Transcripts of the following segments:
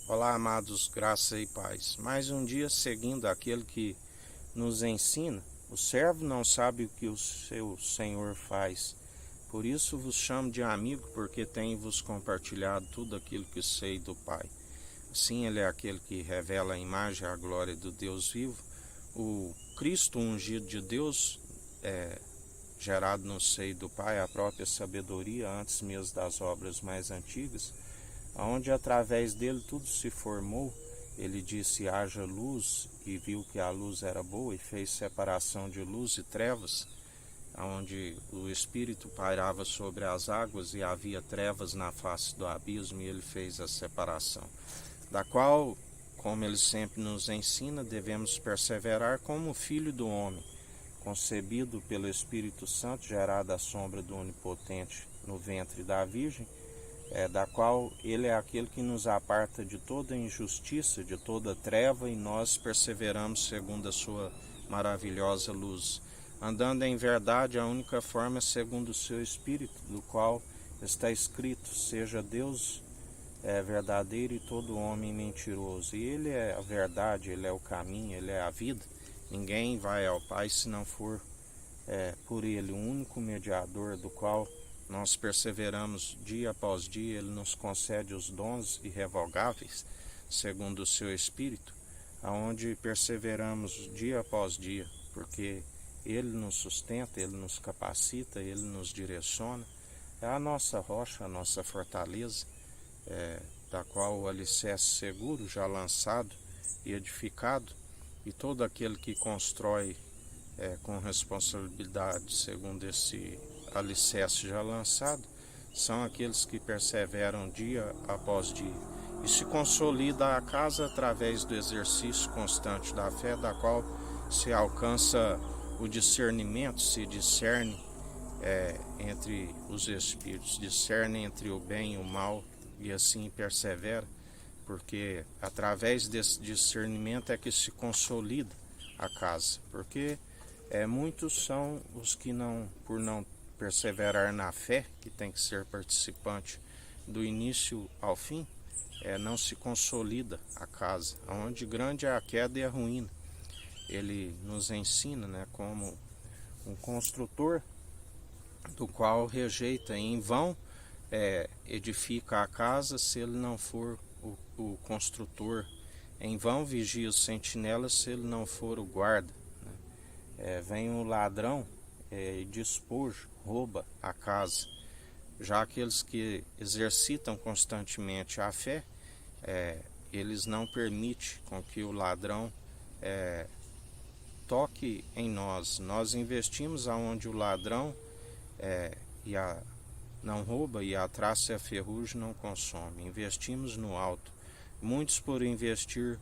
Olá, amados, graça e paz. Mais um dia seguindo aquele que nos ensina. O servo não sabe o que o seu senhor faz. Por isso vos chamo de amigo, porque tenho-vos compartilhado tudo aquilo que sei do Pai. Assim, ele é aquele que revela a imagem e a glória do Deus vivo. O Cristo ungido de Deus, gerado no seio do Pai, a própria sabedoria, antes mesmo das obras mais antigas, onde através dele tudo se formou. Ele disse: haja luz, e viu que a luz era boa, e fez separação de luz e trevas, onde o Espírito pairava sobre as águas e havia trevas na face do abismo, e ele fez a separação, da qual, como ele sempre nos ensina, devemos perseverar como o Filho do Homem, concebido pelo Espírito Santo, gerado à sombra do Onipotente no ventre da Virgem, da qual ele é aquele que nos aparta de toda injustiça, de toda treva, e nós perseveramos segundo a sua maravilhosa luz, andando em verdade. A única forma é segundo o seu Espírito, do qual está escrito: seja Deus verdadeiro e todo homem mentiroso. E ele é a verdade, ele é o caminho, ele é a vida. Ninguém vai ao Pai se não for por ele, o único mediador, do qual nós perseveramos dia após dia. Ele nos concede os dons irrevogáveis, segundo o seu Espírito, aonde perseveramos dia após dia, porque ele nos sustenta, ele nos capacita, ele nos direciona. É a nossa rocha, a nossa fortaleza, da qual o alicerce seguro, já lançado e edificado, e todo aquele que constrói com responsabilidade, segundo esse alicerce já lançado, são aqueles que perseveram dia após dia, e se consolida a casa através do exercício constante da fé, da qual se alcança o discernimento, se discerne entre os espíritos, discerne entre o bem e o mal, e assim persevera, porque através desse discernimento é que se consolida a casa, porque muitos são os que por não perseverar na fé, que tem que ser participante do início ao fim, não se consolida a casa, onde grande é a queda e a ruína. Ele nos ensina, como um construtor, do qual rejeita em vão, edifica a casa se ele não for o construtor, em vão vigia os sentinelas se ele não for o guarda. Vem o ladrão e despoja, rouba a casa. Já aqueles que exercitam constantemente a fé, eles não permitem com que o ladrão toque em nós. Nós investimos aonde o ladrão não rouba, e a traça e a ferrugem não consome. Investimos no alto. Muitos, por investir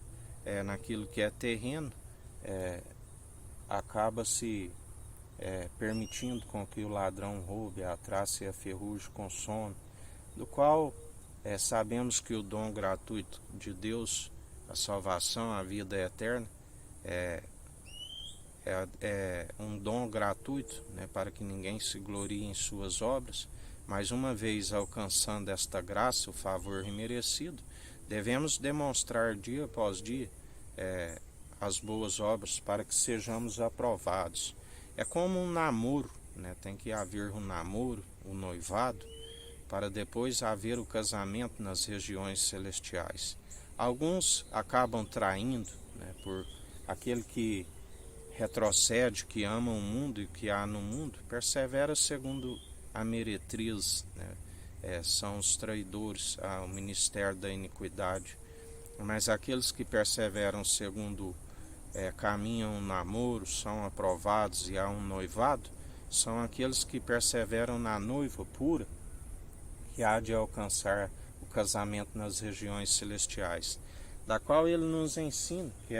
naquilo que é terreno, acaba-se permitindo com que o ladrão roube, a traça e a ferrugem consome, do qual sabemos que o dom gratuito de Deus, a salvação, a vida eterna, é um dom gratuito, para que ninguém se glorie em suas obras, mas uma vez alcançando esta graça, o favor imerecido, devemos demonstrar dia após dia as boas obras, para que sejamos aprovados. É como um namoro, tem que haver um namoro, um noivado, para depois haver o casamento nas regiões celestiais. Alguns acabam traindo, por aquele que retrocede, que ama o mundo e que há no mundo, persevera segundo a meretriz, são os traidores ao ministério da iniquidade. Mas aqueles que perseveram segundo caminham um namoro, são aprovados e há um noivado, são aqueles que perseveram na noiva pura, que há de alcançar o casamento nas regiões celestiais, da qual ele nos ensina que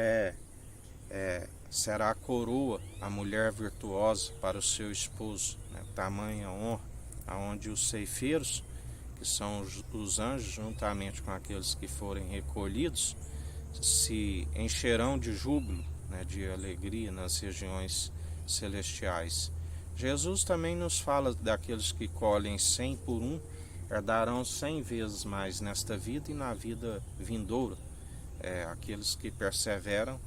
será a coroa, a mulher virtuosa para o seu esposo, tamanha honra, aonde os ceifeiros, que são os anjos, juntamente com aqueles que forem recolhidos, se encherão de júbilo, de alegria nas regiões celestiais. Jesus também nos fala daqueles que colhem 100 por um herdarão 100 vezes mais nesta vida e na vida vindoura. Aqueles que perseveram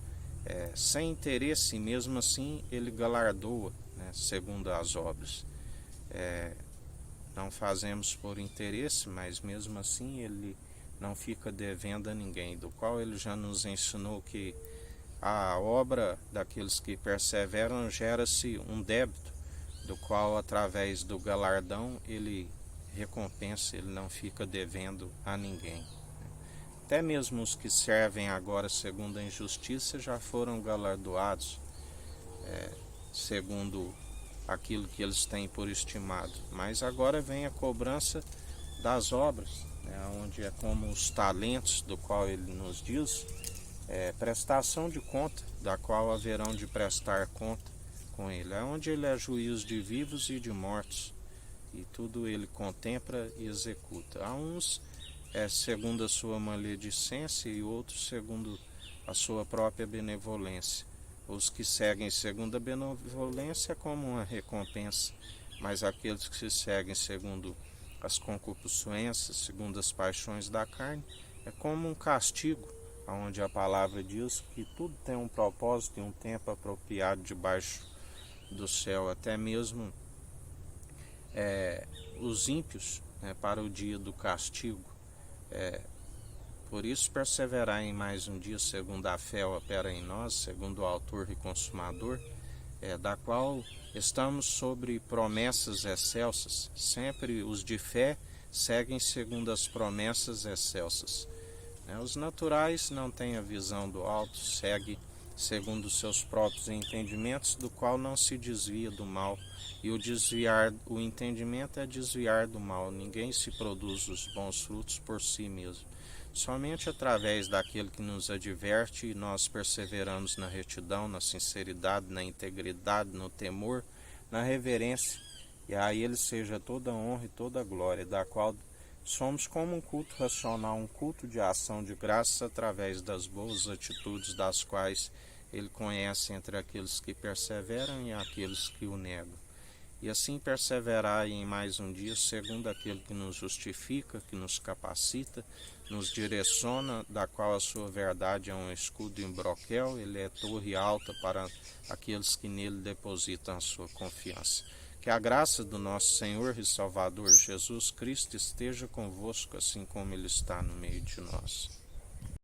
sem interesse, e mesmo assim ele galardoa, né, segundo as obras. Não fazemos por interesse, mas mesmo assim ele não fica devendo a ninguém, do qual ele já nos ensinou que a obra daqueles que perseveram gera-se um débito, do qual através do galardão ele recompensa, ele não fica devendo a ninguém. Até mesmo os que servem agora segundo a injustiça já foram galardoados segundo aquilo que eles têm por estimado. Mas agora vem a cobrança das obras, né, onde é como os talentos, do qual ele nos diz, prestação de conta, da qual haverão de prestar conta com ele. É onde ele é juiz de vivos e de mortos, e tudo ele contempla e executa. Há uns segundo a sua maledicência e outros segundo a sua própria benevolência. Os que seguem segundo a benevolência é como uma recompensa, mas aqueles que se seguem segundo as concupiscências, segundo as paixões da carne, é como um castigo, onde a palavra diz que tudo tem um propósito e um tempo apropriado debaixo do céu, até mesmo os ímpios, né, para o dia do castigo. Por isso perseverar em mais um dia, segundo a fé opera em nós, segundo o autor e consumador, da qual estamos sobre promessas excelsas. Sempre os de fé seguem segundo as promessas excelsas. Os naturais não têm a visão do alto, segue segundo os seus próprios entendimentos, do qual não se desvia do mal. E o entendimento é desviar do mal. Ninguém se produz os bons frutos por si mesmo. Somente através daquele que nos adverte e nós perseveramos na retidão, na sinceridade, na integridade, no temor, na reverência, e a ele seja toda a honra e toda a glória, da qual somos como um culto racional, um culto de ação de graças através das boas atitudes das quais ele conhece entre aqueles que perseveram e aqueles que o negam. E assim perseverar em mais um dia, segundo aquele que nos justifica, que nos capacita, nos direciona, da qual a sua verdade é um escudo em broquel, ele é torre alta para aqueles que nele depositam a sua confiança. Que a graça do nosso Senhor e Salvador Jesus Cristo esteja convosco, assim como ele está no meio de nós.